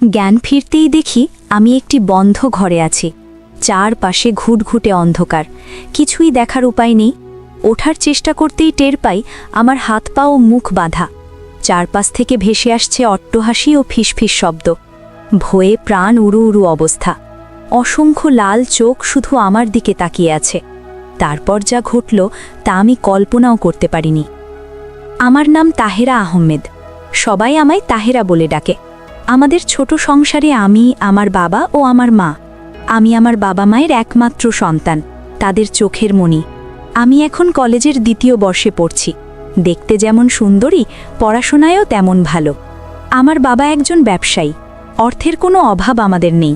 জ্ঞান ফিরতেই দেখি আমি একটি বন্ধ ঘরে আছি। চারপাশে ঘুটঘুটে অন্ধকার, কিছুই দেখার উপায় নেই। ওঠার চেষ্টা করতেই টের পাই আমার হাত পা ও মুখ বাঁধা। চারপাশ থেকে ভেসে আসছে অট্টহাসি ও ফিসফিস শব্দ। ভয়ে প্রাণ উড়ু উড়ু অবস্থা। অসংখ্য লাল চোখ শুধু আমার দিকে তাকিয়ে আছে। তারপর যা ঘটল তা আমি কল্পনাও করতে পারিনি। আমার নাম তাহেরা আহমেদ। সবাই আমায় তাহেরা বলে ডাকে। আমাদের ছোট সংসারে আমি, আমার বাবা ও আমার মা। আমি আমার বাবা মায়ের একমাত্র সন্তান, তাদের চোখের মণি। আমি এখন কলেজের ২য় বর্ষে পড়ছি। দেখতে যেমন সুন্দরী, পড়াশোনায়ও তেমন ভালো। আমার বাবা একজন ব্যবসায়ী। অর্থের কোনো অভাব আমাদের নেই,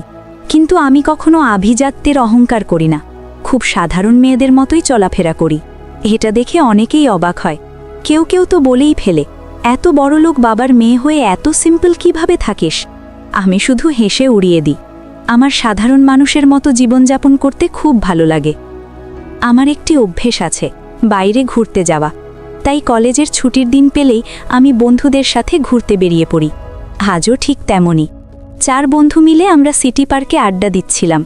কিন্তু আমি কখনো আভিজাত্যের অহংকার করি না। খুব সাধারণ মেয়েদের মতোই চলাফেরা করি। এটা দেখে অনেকেই অবাক হয়। কেউ কেউ তো বলেই ফেলে, এত বড়লোক বাবার মেয়ে হয়ে এত সিম্পল কিভাবে থাকিস? আমি শুধু হেসে উড়িয়ে দিই। আমার সাধারণ মানুষের মতো জীবনযাপন করতে খুব ভালো লাগে। আমার একটি অভ্যেস আছে, বাইরে ঘুরতে যাওয়া। তাই কলেজের ছুটির দিন পেলেই আমি বন্ধুদের সাথে ঘুরতে বেরিয়ে পড়ি। আজও ঠিক তেমনই। 4 বন্ধু মিলে আমরা সিটি পার্কে আড্ডা দিচ্ছিলাম।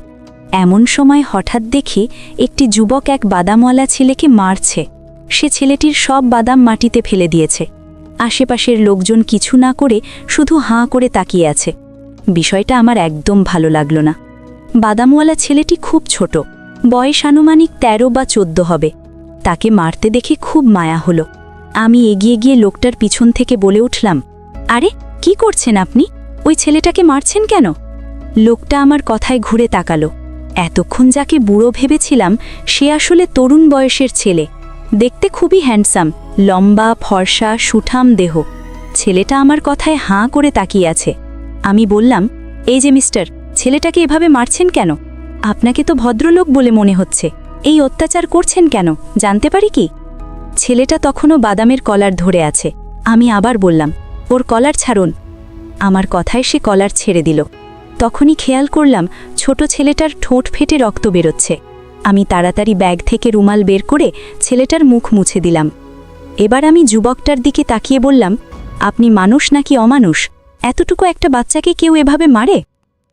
এমন সময় হঠাৎ দেখি একটি যুবক এক বাদামওয়ালা ছেলেকে মারছে। সে ছেলেটির সব বাদাম মাটিতে ফেলে দিয়েছে। আশেপাশের লোকজন কিছু না করে শুধু হাঁ করে তাকিয়ে আছে। বিষয়টা আমার একদম ভালো লাগলো না। বাদামওয়ালা ছেলেটি খুব ছোট, বয়স আনুমানিক 13 বা 14 হবে। তাকে মারতে দেখে খুব মায়া হলো। আমি এগিয়ে গিয়ে লোকটার পিছন থেকে বলে উঠলাম, আরে কি করছেন আপনি? ওই ছেলেটাকে মারছেন কেন? লোকটা আমার কথায় ঘুরে তাকালো। এতক্ষণ যাকে বুড়ো ভেবেছিলাম সে আসলে তরুণ বয়সের ছেলে। দেখতে খুবই হ্যান্ডসাম, লম্বা, ফর্সা, সুঠাম দেহ। ছেলেটা আমার কথায় হাঁ করে তাকিয়ে আছে। আমি বললাম, এই যে মিস্টার, ছেলেটাকে এভাবে মারছেন কেন? আপনাকে তো ভদ্রলোক বলে মনে হচ্ছে। এই অত্যাচার করছেন কেন, জানতে পারি কি? ছেলেটা তখনও বাদামের কলার ধরে আছে। আমি আবার বললাম, ওর কলার ছাড়ুন। আমার কথায় সে কলার ছেড়ে দিল। তখনই খেয়াল করলাম ছোট ছেলেটার ঠোঁট ফেটে রক্ত বেরোচ্ছে। আমি তাড়াতাড়ি ব্যাগ থেকে রুমাল বের করে ছেলেটার মুখ মুছে দিলাম। এবার আমি যুবকটার দিকে তাকিয়ে বললাম, আপনি মানুষ নাকি অমানুষ? এতটুকু একটা বাচ্চাকে কেউ এভাবে মারে?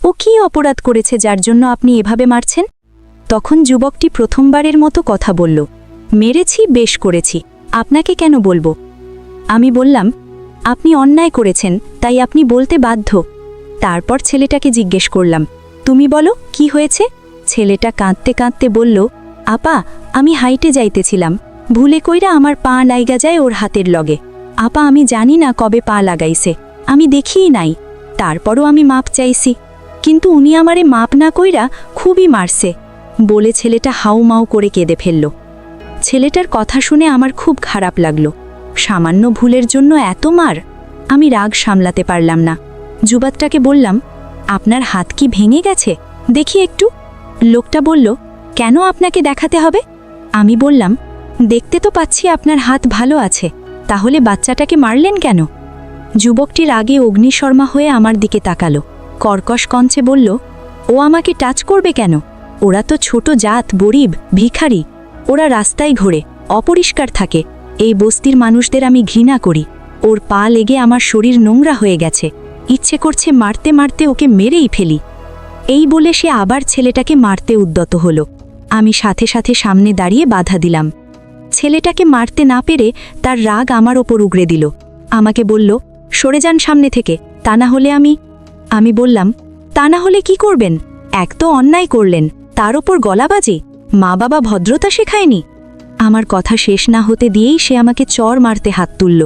ও কি অপরাধ করেছে যার জন্য আপনি এভাবে মারছেন? তখন যুবকটি প্রথমবারের মতো কথা বলল, মেরেছি, বেশ করেছি, আপনাকে কেন বলবো? আমি বললাম, আপনি অন্যায় করেছেন, তাই আপনি বলতে বাধ্য। তারপর ছেলেটাকে জিজ্ঞেস করলাম, তুমি বলো কি হয়েছে? ছেলেটা কাঁদতে কাঁদতে বলল, আপা, আমি হাইটে যাইতেছিলাম, ভুলে কইরা আমার পা লাইগা যায় ওর হাতের লগে। আপা, আমি জানি না কবে পা লাগাইছে, আমি দেখিই নাই। তারপরও আমি মাপ চাইছি, কিন্তু উনি আমারে মাপ না কইরা খুবই মারছে বলে ছেলেটা হাউমাউ করে কেঁদে ফেলল। ছেলেটার কথা শুনে আমার খুব খারাপ লাগলো। সামান্য ভুলের জন্য এত মার? আমি রাগ সামলাতে পারলাম না। যুবকটাকে বললাম, আপনার হাত কি ভেঙে গেছে? দেখি একটু। লোকটা বলল, কেন আপনাকে দেখাতে হবে? আমি বললাম, দেখতে তো পাচ্ছি আপনার হাত ভালো আছে, তাহলে বাচ্চাটাকে মারলেন কেন? যুবকটির আগে অগ্নিশর্মা হয়ে আমার দিকে তাকালো। কর্কশ কঞ্চে বলল, ও আমাকে টাচ করবে কেন? ওরা তো ছোট জাত, গরিব, ভিখারি। ওরা রাস্তায় ঘোরে, অপরিষ্কার থাকে। এই বস্তির মানুষদের আমি ঘৃণা করি। ওর পা লেগে আমার শরীর নোংরা হয়ে গেছে। ইচ্ছে করছে মারতে মারতে ওকে মেরেই ফেলি। এই বলে সে আবার ছেলেটাকে মারতে উদ্যত হলো। আমি সাথে সাথে সামনে দাঁড়িয়ে বাধা দিলাম। ছেলেটাকে মারতে না পেরে তার রাগ আমার ওপর উগরে দিল। আমাকে বলল, সরে যান সামনে থেকে, তা না হলে আমি বললাম, তা না হলে কি করবেন? এক তো অন্যায় করলেন, তার ওপর গলাবাজি। মা বাবা ভদ্রতা শেখায়নি? আমার কথা শেষ না হতে দিয়েই সে আমাকে চড় মারতে হাত তুলল।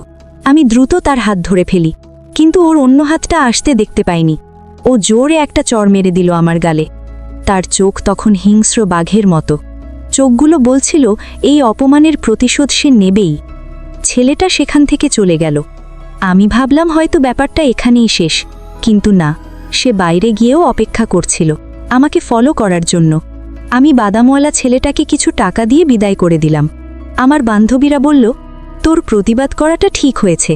আমি দ্রুত তার হাত ধরে ফেলি, কিন্তু ওর অন্য হাতটা আসতে দেখতে পাইনি। ও জোরে একটা চড় মেরে দিল আমার গালে। তার চোখ তখন হিংস্র বাঘের মতো। চোখগুলো বলছিল এই অপমানের প্রতিশোধ সে নেবেই। ছেলেটা সেখান থেকে চলে গেল। আমি ভাবলাম হয়তো ব্যাপারটা এখানেই শেষ, কিন্তু না, সে বাইরে গিয়েও অপেক্ষা করছিল আমাকে ফলো করার জন্য। আমি বাদামওয়ালা ছেলেটাকে কিছু টাকা দিয়ে বিদায় করে দিলাম। আমার বান্ধবীরা বলল, তোর প্রতিবাদ করাটা ঠিক হয়েছে,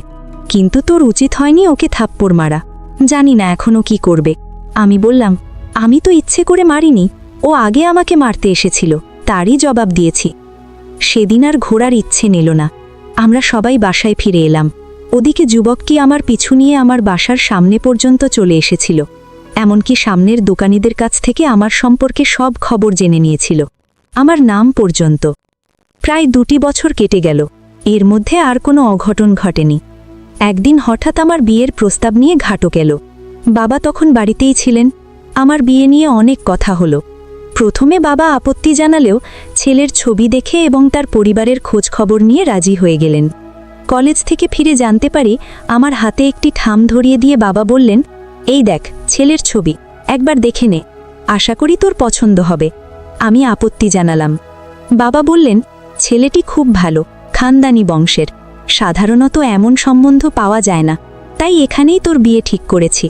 কিন্তু তোর উচিত হয়নি ওকে থাপ্পড় মারা। জানি না এখনও কি করবে। আমি বললাম, আমি তো ইচ্ছে করে মারিনি, ও আগে আমাকে মারতে এসেছিল, তারই জবাব দিয়েছি। সেদিন আর ঘোরার ইচ্ছে নিল না। আমরা সবাই বাসায় ফিরে এলাম। ওদিকে যুবকটি আমার পিছু নিয়ে আমার বাসার সামনে পর্যন্ত চলে এসেছিল। এমনকি সামনের দোকানীদের কাছ থেকে আমার সম্পর্কে সব খবর জেনে নিয়েছিল, আমার নাম পর্যন্ত। প্রায় 2 বছর কেটে গেল, এর মধ্যে আর কোনো অঘটন ঘটেনি। একদিন হঠাৎ আমার বিয়ের প্রস্তাব নিয়ে ঘাটক এলো। বাবা তখন বাড়িতেই ছিলেন। আমার বিয়ে নিয়ে অনেক কথা হলো। প্রথমে বাবা আপত্তি জানালেও ছেলের ছবি দেখে এবং তার পরিবারের খোঁজ খবর নিয়ে রাজি হয়ে গেলেন। কলেজ থেকে ফিরে জানতে পারি আমার হাতে একটি ঠাম ধরিয়ে দিয়ে বাবা বললেন, এই দেখ ছেলের ছবি, একবার দেখে নে, আশা করি তোর পছন্দ হবে। আমি আপত্তি জানালাম। বাবা বললেন, ছেলেটি খুব ভালো, খানদানি বংশের, সাধারণত এমন সম্বন্ধ পাওয়া যায় না, তাই এখানেই তোর বিয়ে ঠিক করেছি।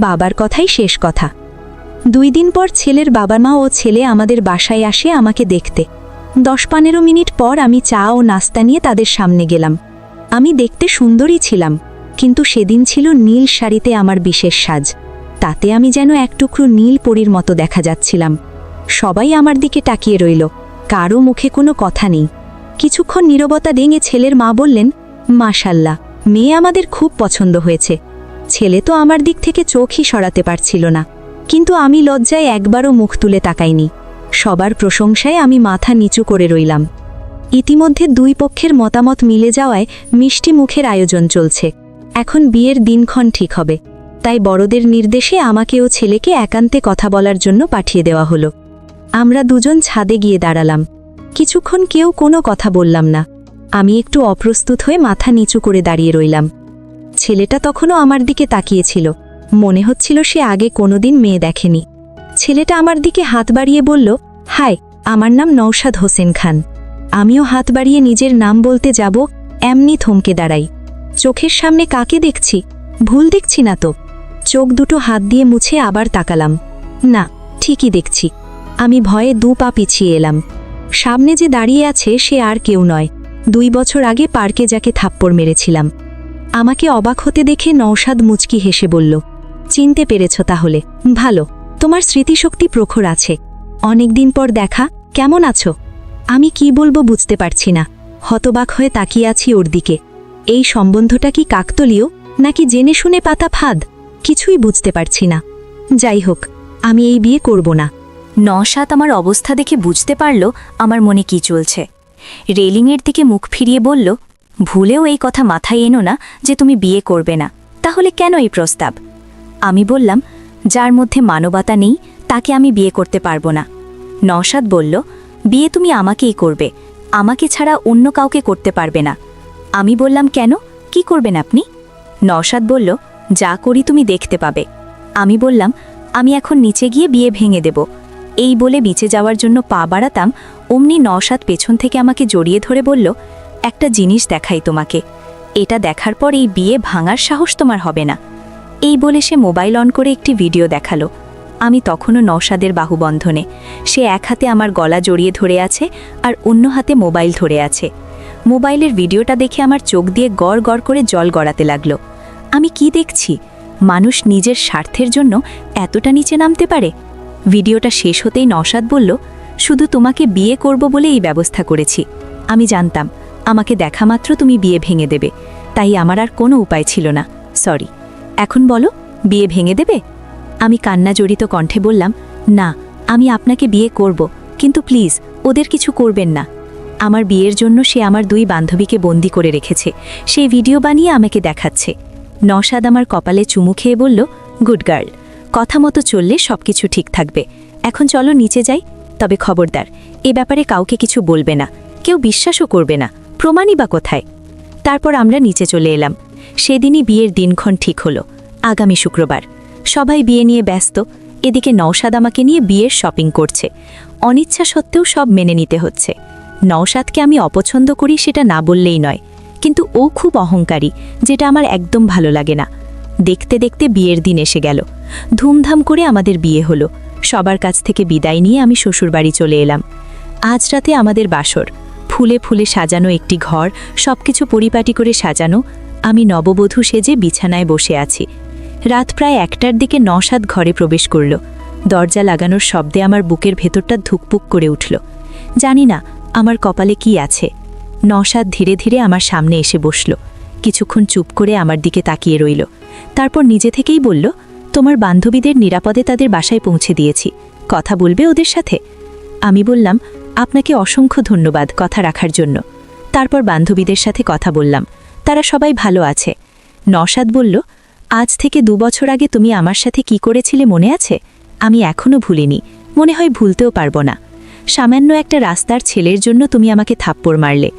বাবার কথাই শেষ কথা। 2 দিন পর ছেলের বাবা মা ও ছেলে আমাদের বাসায় আসে আমাকে দেখতে। 10-15 মিনিট পর আমি চা ও নাস্তা নিয়ে তাদের সামনে গেলাম। আমি দেখতে সুন্দরী ছিলাম, কিন্তু সেদিন ছিল নীল শাড়িতে আমার বিশেষ সাজ। তাতে আমি যেন এক টুকরো নীল পরীর মতো দেখা যাচ্ছিলাম। সবাই আমার দিকে তাকিয়ে রইল, কারো মুখে কোনো কথা নেই। কিছুক্ষণ নীরবতা ভেঙে ছেলের মা বললেন, মাশাল্লাহ, মেয়ে আমাদের খুব পছন্দ হয়েছে। ছেলে তো আমার দিক থেকে চোখই সরাতে পারছিল না, কিন্তু আমি লজ্জায় একবারও মুখ তুলে তাকাইনি। সবার প্রশংসায় আমি মাথা নিচু করে রইলাম। ইতিমধ্যে 2 পক্ষের মতামত মিলে যাওয়ায় মিষ্টি মুখের আয়োজন চলছে। এখন বিয়ের দিনক্ষণ ঠিক হবে, তাই বড়দের নির্দেশে আমাকে ও ছেলেকে একান্তে কথা বলার জন্য পাঠিয়ে দেওয়া হলো। আমরা দুজন ছাদে গিয়ে দাঁড়ালাম। কিছুক্ষণ কেউ কোনো কথা বললাম না। আমি একটু অপ্রস্তুত হয়ে মাথা নিচু করে দাঁড়িয়ে রইলাম। ছেলেটা তখনও আমার দিকে তাকিয়েছিল, মনে হচ্ছিল সে আগে কোনোদিন মেয়ে দেখেনি। ছেলেটা আমার দিকে হাত বাড়িয়ে বলল, হাই, আমার নাম নওশাদ হোসেন খান। আমিও হাত বাড়িয়ে নিজের নাম বলতে যাব, এমনি থমকে দাঁড়াই। চোখের সামনে কাকে দেখছি? ভুল দেখছি না তো? চোখ দুটো হাত দিয়ে মুছে আবার তাকালাম। না, ঠিকই দেখছি। আমি ভয়ে 2 পা পিছিয়ে এলাম। সামনে যে দাঁড়িয়ে আছে সে আর কেউ নয়, 2 বছর আগে পার্কে যাকে থাপ্পড় মেরেছিলাম। আমাকে অবাক হতে দেখে নওশাদ মুচকি হেসে বলল, চিনতে পেরেছ তাহলে? ভালো, তোমার স্মৃতিশক্তি প্রখর আছে। অনেকদিন পর দেখা, কেমন আছো? আমি কি বলবো বুঝতে পারছি না। হতবাক হয়ে তাকিয়ে আছি ওর দিকে। এই সম্বন্ধটা কি কাকতলীয়, নাকি জেনে শুনে পাতা ফাঁদ? কিছুই বুঝতে পারছি না। যাই হোক, আমি এই বিয়ে করব না। নওশাদ আমার অবস্থা দেখে বুঝতে পারল আমার মনে কি চলছে। রেলিংয়ের দিকে মুখ ফিরিয়ে বলল, ভুলেও এই কথা মাথায় এনো না যে তুমি বিয়ে করবে না। তাহলে কেন এই প্রস্তাব? আমি বললাম, যার মধ্যে মানবতা নেই তাকে আমি বিয়ে করতে পারবো না। নওশাদ বলল, বিয়ে তুমি আমাকেই করবে, আমাকে ছাড়া অন্য কাউকে করতে পারবে না। আমি বললাম, কেন, কি করবেন আপনি? নওশাদ বলল, যা করি তুমি দেখতে পাবে। আমি বললাম, আমি এখন নিচে গিয়ে বিয়ে ভেঙে দেব। এই বলে নিচে যাওয়ার জন্য পা বাড়াতাম, অমনি নওশাদ পেছন থেকে আমাকে জড়িয়ে ধরে বলল, একটা জিনিস দেখাই তোমাকে, এটা দেখার পর এই বিয়ে ভাঙার সাহস তোমার হবে না। এই বলে সে মোবাইল অন করে একটি ভিডিও দেখালো। আমি তখনও নওশাদের বাহুবন্ধনে। সে এক হাতে আমার গলা জড়িয়ে ধরে আছে আর অন্য হাতে মোবাইল ধরে আছে। মোবাইলের ভিডিওটা দেখে আমার চোখ দিয়ে গড় গড় করে জল গড়াতে লাগলো। আমি কি দেখছি? মানুষ নিজের স্বার্থের জন্য এতটা নিচে নামতে পারে? ভিডিওটা শেষ হতেই নওশাদ বলল, শুধু তোমাকে বিয়ে করব বলে এই ব্যবস্থা করেছি। আমি জানতাম আমাকে দেখা মাত্র তুমি বিয়ে ভেঙে দেবে, তাই আমার আর কোনো উপায় ছিল না। সরি। এখন বলো, বিয়ে ভেঙে দেবে? আমি কান্না জড়িত কণ্ঠে বললাম, না, আমি আপনাকে বিয়ে করব, কিন্তু প্লিজ ওদের কিছু করবেন না। আমার বিয়ের জন্য সে আমার 2 বান্ধবীকে বন্দি করে রেখেছে, সেই ভিডিও বানিয়ে আমাকে দেখাচ্ছে। নওশাদ আমার কপালে চুমু খেয়ে বলল, গুড গার্ল, কথা মতো চললে সবকিছু ঠিক থাকবে। এখন চলো নিচে যাই, তবে খবরদার, এ ব্যাপারে কাউকে কিছু বলবে না, কেউ বিশ্বাসও করবে না, প্রমাণই বা কোথায়? তারপর আমরা নিচে চলে এলাম। সেদিনই বিয়ের দিনক্ষণ ঠিক হলো, আগামী শুক্রবার। সবাই বিয়ে নিয়ে ব্যস্ত। এদিকে নওশাদ আমাকে নিয়ে বিয়ের শপিং করছে। অনিচ্ছা সত্ত্বেও সব মেনে নিতে হচ্ছে। নওশাদকে আমি অপছন্দ করি সেটা না বললেই নয়, কিন্তু ও খুব অহংকারী, যেটা আমার একদম ভালো লাগে না। দেখতে দেখতে বিয়ের দিন এসে গেল। ধুমধাম করে আমাদের বিয়ে হলো। সবার কাছ থেকে বিদায় নিয়ে আমি শ্বশুরবাড়ি চলে এলাম। আজ রাতে আমাদের বাসর। ফুলে ফুলে সাজানো একটি ঘর, সবকিছু পরিপাটি করে সাজানো। আমি নববধূ সেজে বিছানায় বসে আছি। রাত প্রায় 1টার দিকে নওশাদ ঘরে প্রবেশ করল। দরজা লাগানোর শব্দে আমার বুকের ভেতরটা ধুকপুক করে উঠল। জানি না আমার কপালে কি আছে। নওশাদ ধীরে ধীরে আমার সামনে এসে বসল। কিছুক্ষণ চুপ করে আমার দিকে তাকিয়ে রইল। তারপর নিজে থেকেই বলল, তোমার বান্ধবীদের নিরাপদে তাদের বাসায় পৌঁছে দিয়েছি, কথা বলবে ওদের সাথে? আমি বললাম, আপনাকে অসংখ্য ধন্যবাদ কথা রাখার জন্য। তারপর বান্ধবীদের সাথে কথা বললাম, তারা সবাই ভালো আছে। নওশাদ বলল, আজ থেকে 2 বছর আগে তুমি আমার সাথে কি করেছিলে মনে আছে? আমি এখনও ভুলিনি, মনে হয় ভুলতেও পারবো না। সামান্য একটা রাস্তার ছেলের জন্য তুমি আমাকে থাপ্পড় মারলে।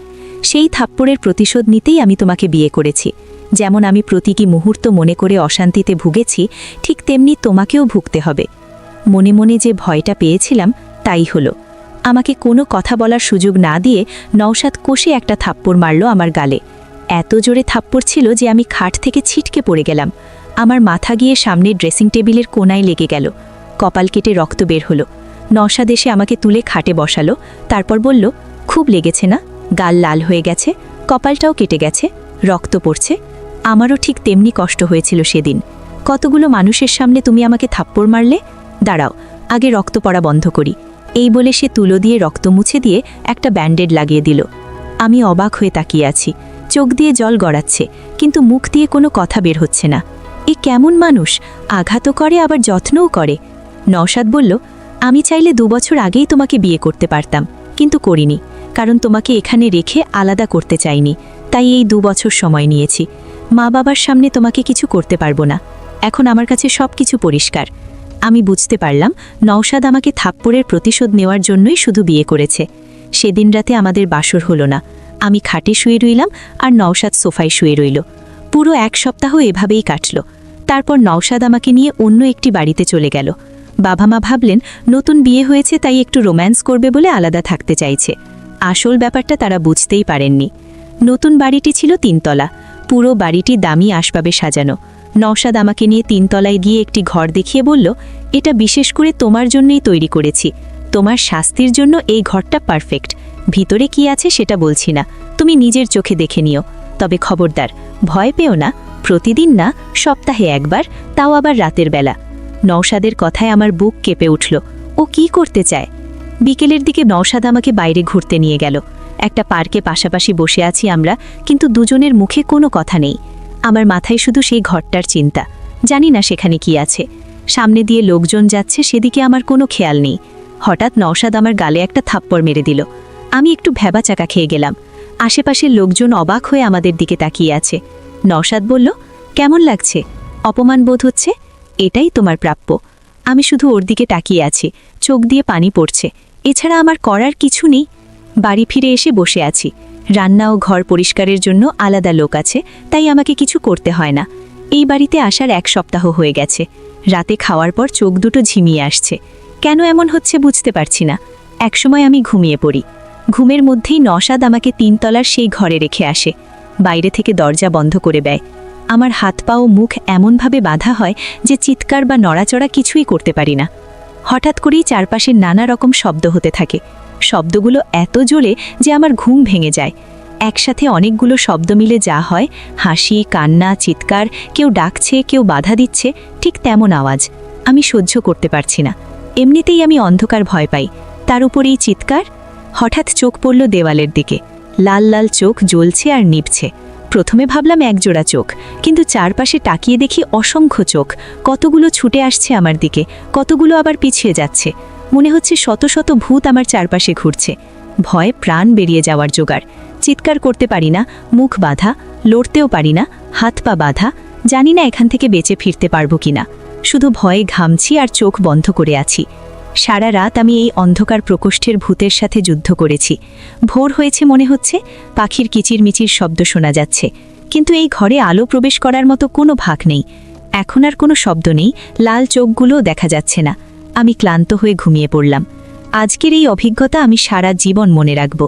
সেই থাপ্পড়ের প্রতিশোধ নিতেই আমি তোমাকে বিয়ে করেছি। যেমন আমি প্রতীকী মুহূর্ত মনে করে অশান্তিতে ভুগেছি, ঠিক তেমনি তোমাকেও ভুগতে হবে। মনে মনে যে ভয়টা পেয়েছিলাম তাই হলো। আমাকে কোনো কথা বলার সুযোগ না দিয়ে নওশাদ কষে একটা থাপ্পড় মারল আমার গালে। এত জোরে থাপ্পড় ছিল যে আমি খাট থেকে ছিটকে পড়ে গেলাম। আমার মাথা গিয়ে সামনের ড্রেসিং টেবিলের কোনায় লেগে গেল। কপাল কেটে রক্ত বের হলো। নওশাদ এসে আমাকে তুলে খাটে বসালো। তারপর বলল, খুব লেগেছে না? গাল লাল হয়ে গেছে, কপালটাও কেটে গেছে, রক্ত পড়ছে। আমারও ঠিক তেমনি কষ্ট হয়েছিল সেদিন। কতগুলো মানুষের সামনে তুমি আমাকে থাপ্পড় মারলে। দাঁড়াও, আগে রক্ত পড়া বন্ধ করি। এই বলে সে তুলো দিয়ে রক্ত মুছে দিয়ে একটা ব্যান্ডেড লাগিয়ে দিল। আমি অবাক হয়ে তাকিয়ে আছি। চোখ দিয়ে জল গড়াচ্ছে, কিন্তু মুখ দিয়ে কোনো কথা বের হচ্ছে না। এ কেমন মানুষ, আঘাতও করে আবার যত্নও করে। নওশাদ বলল, আমি চাইলে 2 বছর আগেই তোমাকে বিয়ে করতে পারতাম, কিন্তু করিনি, কারণ তোমাকে এখানে রেখে আলাদা করতে চাইনি। তাই এই 2 বছর সময় নিয়েছি। মা বাবার সামনে তোমাকে কিছু করতে পারবো না। এখন আমার কাছে সব কিছু পরিষ্কার। আমি বুঝতে পারলাম নওশাদ আমাকে থাপ্পড়ের প্রতিশোধ নেওয়ার জন্যই শুধু বিয়ে করেছে। সেদিন রাতে আমাদের বাসর হলো না। আমি খাটে শুয়ে রইলাম আর নওশাদ সোফায় শুয়ে রইল। পুরো 1 সপ্তাহ এভাবেই কাটল। তারপর নওশাদ আমাকে নিয়ে অন্য একটি বাড়িতে চলে গেল। বাবা মা ভাবলেন নতুন বিয়ে হয়েছে তাই একটু রোম্যান্স করবে বলে আলাদা থাকতে চাইছে। আসল ব্যাপারটা তারা বুঝতেই পারেননি। নতুন বাড়িটি ছিল 3 তলা। পুরো বাড়িটি দামি আসবাবে সাজানো। নওশাদ আমাকে নিয়ে 3 তলায় গিয়ে একটি ঘর দেখিয়ে বলল, এটা বিশেষ করে তোমার জন্যই তৈরি করেছি। তোমার শাস্তির জন্য এই ঘরটা পারফেক্ট। ভিতরে কি আছে সেটা বলছি না, তুমি নিজের চোখে দেখে নিও। তবে খবরদার, ভয় পেও না। প্রতিদিন না, সপ্তাহে একবার, তাও আবার রাতের বেলা। নওশাদের কথায় আমার বুক কেঁপে উঠল। ও কি করতে চায়? বিকেলের দিকে নওশাদ আমাকে বাইরে ঘুরতে নিয়ে গেল। একটা পার্কে পাশাপাশি বসে আছি আমরা, কিন্তু দুজনের মুখে কোনো কথা নেই। আমার মাথায় শুধু সেই ঘরটার চিন্তা। জানি না সেখানে কি আছে। সামনে দিয়ে লোকজন যাচ্ছে, সেদিকে আমার কোনো খেয়াল নেই। হঠাৎ নওশাদ আমার গালে একটা থাপ্পড় মেরে দিল। আমি একটু ভ্যাবাচাকা খেয়ে গেলাম। আশেপাশের লোকজন অবাক হয়ে আমাদের দিকে তাকিয়ে আছে। নওশাদ বলল, কেমন লাগছে? অপমান বোধ হচ্ছে? এটাই তোমার প্রাপ্য। আমি শুধু ওর দিকে তাকিয়ে আছি, চোখ দিয়ে পানি পড়ছে। এছাড়া আমার করার কিছু নেই। বাড়ি ফিরে এসে বসে আছি। রান্না ও ঘর পরিষ্কারের জন্য আলাদা লোক আছে, তাই আমাকে কিছু করতে হয় না। এই বাড়িতে আসার 1 সপ্তাহ হয়ে গেছে। রাতে খাওয়ার পর চোখ দুটো ঝিমিয়ে আসছে। কেন এমন হচ্ছে বুঝতে পারছি না। একসময় আমি ঘুমিয়ে পড়ি। ঘুমের মধ্যেই নওশাদ আমাকে 3 তলার সেই ঘরে রেখে আসে। বাইরে থেকে দরজা বন্ধ করে দেয়। আমার হাত পা ও মুখ এমনভাবে বাঁধা হয় যে চিৎকার বা নড়াচড়া কিছুই করতে পারি না। হঠাৎ করেই চারপাশে নানা রকম শব্দ হতে থাকে। শব্দগুলো এত জোরে যে আমার ঘুম ভেঙে যায়। একসাথে অনেকগুলো শব্দ মিলে যা হয়, হাসি, কান্না, চিৎকার, কেউ ডাকছে, কেউ বাধা দিচ্ছে, ঠিক তেমন আওয়াজ। আমি সহ্য করতে পারছি না। এমনিতেই আমি অন্ধকার ভয় পাই, তার উপর এই চিৎকার। হঠাৎ চোখ পড়ল দেওয়ালের দিকে। লাল লাল চোখ জ্বলছে আর নিভছে। প্রথমে ভাবলাম একজোড়া চোখ, কিন্তু চারপাশে তাকিয়ে দেখি অসংখ্য চোখ। কতগুলো ছুটে আসছে আমার দিকে, কতগুলো আবার পিছিয়ে যাচ্ছে। মনে হচ্ছে শত শত ভূত আমার চারপাশে ঘুরছে। ভয়ে প্রাণ বেরিয়ে যাওয়ার জোগাড়। চিৎকার করতে পারি না, মুখ বাঁধা, লড়তেও পারি না, হাত পা বাঁধা। জানি না এখান থেকে বেঁচে ফিরতে পারবো কিনা। শুধু ভয়ে ঘামছি আর চোখ বন্ধ করে আছি। সারা রাত আমি এই অন্ধকার প্রকোষ্ঠের ভূতের সাথে যুদ্ধ করেছি। ভোর হয়েছে মনে হচ্ছে, পাখির কিচিরমিচির শব্দ শোনা যাচ্ছে, কিন্তু এই ঘরে আলো প্রবেশ করার মতো কোনো ভাগ নেই। এখন আর কোনো শব্দ নেই, লাল চোখগুলোও দেখা যাচ্ছে না। আমি ক্লান্ত হয়ে ঘুমিয়ে পড়লাম। আজকের এই অভিজ্ঞতা আমি সারা জীবন মনে রাখব।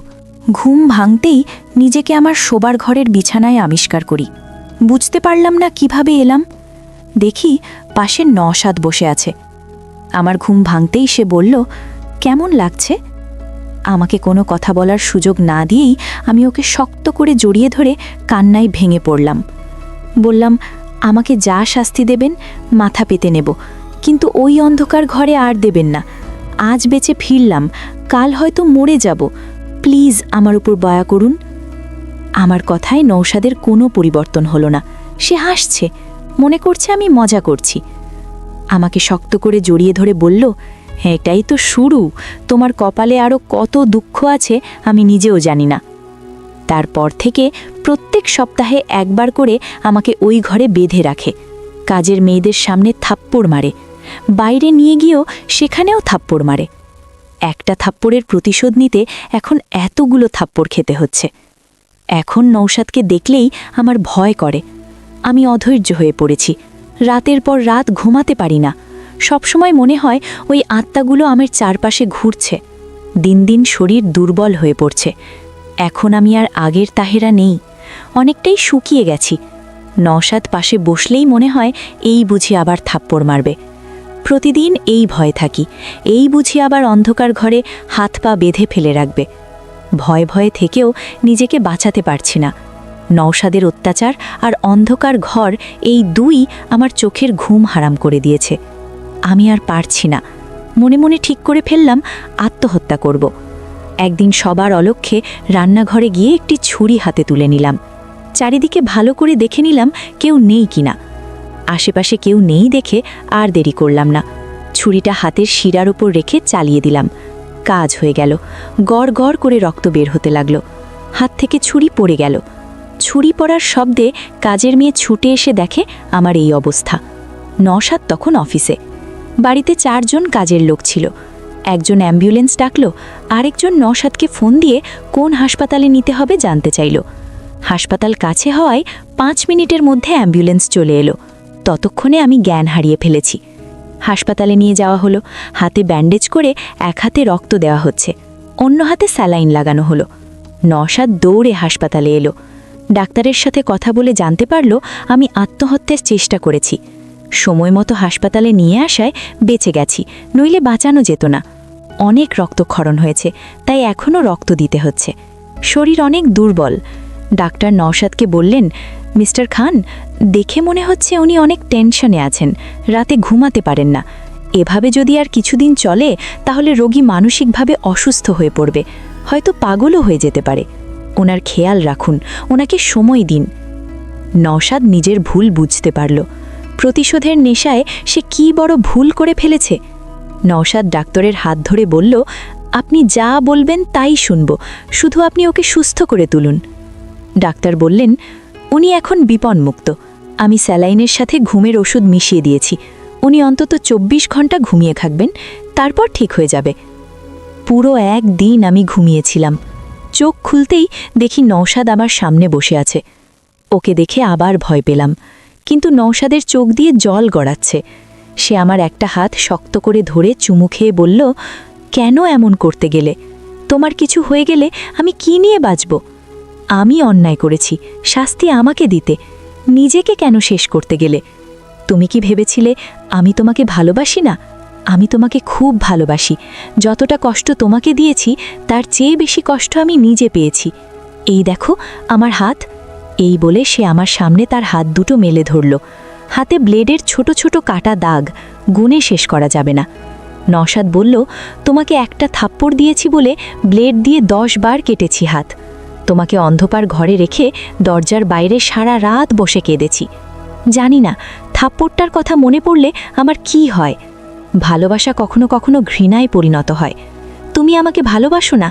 ঘুম ভাঙতেই নিজেকে আমার শোবার ঘরের বিছানায় আবিষ্কার করি। বুঝতে পারলাম না কিভাবে এলাম। দেখি পাশে নওশাদ বসে আছে। আমার ঘুম ভাঙতেই সে বলল, কেমন লাগছে? আমাকে কোনো কথা বলার সুযোগ না দিয়েই আমি ওকে শক্ত করে জড়িয়ে ধরে কান্নায় ভেঙে পড়লাম। বললাম, আমাকে যা শাস্তি দেবেন মাথা পেতে নেব, কিন্তু ওই অন্ধকার ঘরে আর দেবেন না। আজ বেঁচে ফিরলাম, কাল হয়তো মরে যাব। প্লিজ আমার উপর দয়া করুন। আমার কথায় নৌশাদের কোনো পরিবর্তন হলো না। সে হাসছে, মনে করছে আমি মজা করছি। আমাকে শক্ত করে জড়িয়ে ধরে বলল, এটাই তো শুরু, তোমার কপালে আরও কত দুঃখ আছে আমি নিজেও জানি না। তারপর থেকে প্রত্যেক সপ্তাহে একবার করে আমাকে ওই ঘরে বেঁধে রাখে। কাজের মেয়েদের সামনে থাপ্পড় মারে, বাইরে নিয়ে গিয়েও সেখানেও থাপ্পড় মারে। একটা থাপ্পড়ের প্রতিশোধ নিতে এখন এতগুলো থাপ্পড় খেতে হচ্ছে। এখন নৌশাদকে দেখলেই আমার ভয় করে। আমি অধৈর্য হয়ে পড়েছি। রাতের পর রাত ঘুমাতে পারি না। সবসময় মনে হয় ওই আত্মাগুলো আমার চারপাশে ঘুরছে। দিন দিন শরীর দুর্বল হয়ে পড়ছে। এখন আমি আর আগের তাহেরা নেই, অনেকটাই শুকিয়ে গেছি। নওশাদ পাশে বসলেই মনে হয় এই বুঝি আবার থাপ্পড় মারবে। প্রতিদিন এই ভয় থাকি, এই বুঝি আবার অন্ধকার ঘরে হাত পা বেঁধে ফেলে রাখবে। ভয়ে ভয়ে থেকেও নিজেকে বাঁচাতে পারছি না। নওশাদের অত্যাচার আর অন্ধকার ঘর, এই দুই আমার চোখের ঘুম হারাম করে দিয়েছে। আমি আর পারছি না। মনে মনে ঠিক করে ফেললাম আত্মহত্যা করব। একদিন সবার অলক্ষ্যে রান্নাঘরে গিয়ে একটি ছুরি হাতে তুলে নিলাম। চারিদিকে ভালো করে দেখে নিলাম কেউ নেই কিনা। আশেপাশে কেউ নেই দেখে আর দেরি করলাম না। ছুরিটা হাতের শিরার উপর রেখে চালিয়ে দিলাম। কাজ হয়ে গেল। গড় গড় করে রক্ত বের হতে লাগলো। হাত থেকে ছুরি পড়ে গেল। ছুরি পড়ার শব্দে কাজের মেয়ে ছুটে এসে দেখে আমার এই অবস্থা। নওশাদ তখন অফিসে। বাড়িতে 4 জন কাজের লোক ছিল। একজন অ্যাম্বুলেন্স ডাকল, আরেকজন নওশাদকে ফোন দিয়ে কোন হাসপাতালে নিতে হবে জানতে চাইল। হাসপাতাল কাছে হওয়ায় 5 মিনিটের মধ্যে অ্যাম্বুলেন্স চলে এলো। ততক্ষণে আমি জ্ঞান হারিয়ে ফেলেছি। হাসপাতালে নিয়ে যাওয়া হলো। হাতে ব্যান্ডেজ করে এক হাতে রক্ত দেওয়া হচ্ছে, অন্য হাতে স্যালাইন লাগানো হলো। নওশাদ দৌড়ে হাসপাতালে এলো। ডাক্তারের সাথে কথা বলে জানতে পারল আমি আত্মহত্যার চেষ্টা করেছি। সময় মতো হাসপাতালে নিয়ে আসায় বেঁচে গেছি, নইলে বাঁচানো যেত না। অনেক রক্তক্ষরণ হয়েছে, তাই এখনও রক্ত দিতে হচ্ছে। শরীর অনেক দুর্বল। ডাক্তার নওশাদকে বললেন, মিস্টার খান, দেখে মনে হচ্ছে উনি অনেক টেনশনে আছেন, রাতে ঘুমাতে পারেন না। এভাবে যদি আর কিছুদিন চলে তাহলে রোগী মানসিকভাবে অসুস্থ হয়ে পড়বে, হয়তো পাগলও হয়ে যেতে পারে। ওনার খেয়াল রাখুন, ওনাকে সময় দিন। নওশাদ নিজের ভুল বুঝতে পারল। প্রতিশোধের নেশায় সে কি বড় ভুল করে ফেলেছে। নওশাদ ডাক্তারের হাত ধরে বলল, আপনি যা বলবেন তাই শুনব, শুধু আপনি ওকে সুস্থ করে তুলুন। ডাক্তার বললেন, উনি এখন বিপন্মুক্ত। আমি স্যালাইনের সাথে ঘুমের ওষুধ মিশিয়ে দিয়েছি। উনি অন্তত 24 ঘন্টা ঘুমিয়ে থাকবেন, তারপর ঠিক হয়ে যাবে। পুরো 1 দিন আমি ঘুমিয়েছিলাম। চোখ খুলতেই দেখি নওশাদ আমার সামনে বসে আছে। ওকে দেখে আবার ভয় পেলাম, কিন্তু নওশাদের চোখ দিয়ে জল গড়াচ্ছে। সে আমার একটা হাত শক্ত করে ধরে চুমু খেয়ে বলল, কেন এমন করতে গেলে? তোমার কিছু হয়ে গেলে আমি কি নিয়ে বাঁচব? আমি অন্যায় করেছি, শাস্তি আমাকে দিতে। নিজেকে কেন শেষ করতে গেলে? তুমি কি ভেবেছিলে আমি তোমাকে ভালোবাসি না? আমি তোমাকে খুব ভালোবাসি। যতটা কষ্ট তোমাকে দিয়েছি তার চেয়ে বেশি কষ্ট আমি নিজে পেয়েছি। এই দেখো আমার হাত। এই বলে সে আমার সামনে তার হাত দুটো মেলে ধরল। হাতে ব্লেডের ছোট ছোট কাটা দাগ, গুণে শেষ করা যাবে না। নওশাদ বলল, তোমাকে একটা থাপ্পড় দিয়েছি বলে ব্লেড দিয়ে 10 বার কেটেছি হাত। তোমাকে অন্ধকার ঘরে রেখে দরজার বাইরে সারা রাত বসে কেঁদেছি। জানি না থাপ্পড়টার কথা মনে পড়লে আমার কি হয়। ভালোবাসা কখনো কখনো ঘৃণায় পরিণত হয়। তুমি আমাকে ভালোবাসো না?